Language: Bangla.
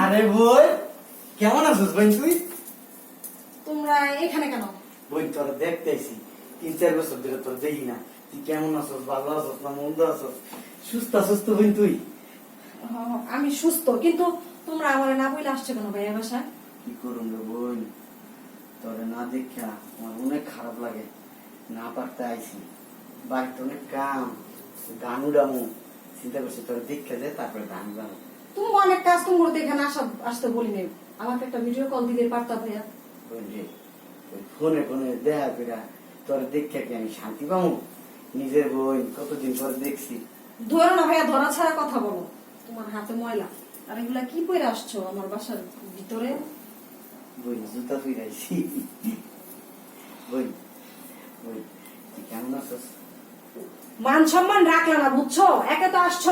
আরে বই কেমন আছিস বোন তুই? তোমরা এখানে কেন? বোন তোর দেখতেছি 3-4 বছর ধরে তোর দেখি না। তুই কেমন আছিস, ভালো আছিস না মন্দ আছিস, সুস্থ আছিস তো বোন তুই? আমি সুস্থ, কিন্তু তোমরা আমার না বলে আসছো কেন ভাইয়া বাসায়? কি করুন রে বোন, তোরে না দেখা আমার অনেক খারাপ লাগে, না পারতে আইছি। বাড়িতে অনেক কাম, গান উড়ামু, চিন্তা করছি তোর দেখে যে তারপরে গান গাবো। তুমি অনেক কাজ তুমি করতে এখানে আসতে বলি নেই। আমাকে একটা ভিডিও কল দিতে পারতা ভাইয়া। বোন রে, ওই ফোনে ফোনে দেখা করে তোর দেখে কি আমি শান্তি পাবো? নিজের বোন কতদিন পরে দেখছি। ধরো না ভাইয়া, ধরা ছাড়া কথা বলো। তোমার হাতে ময়লা, আর এগুলা কি পরে আসছো আমার বাসার ভিতরে? বোন জুতা ফিরাইছি। বোন বোন তুই কেমন আছিস? মান সম্মান রাখলা না, বুঝছো? একে তো আসছো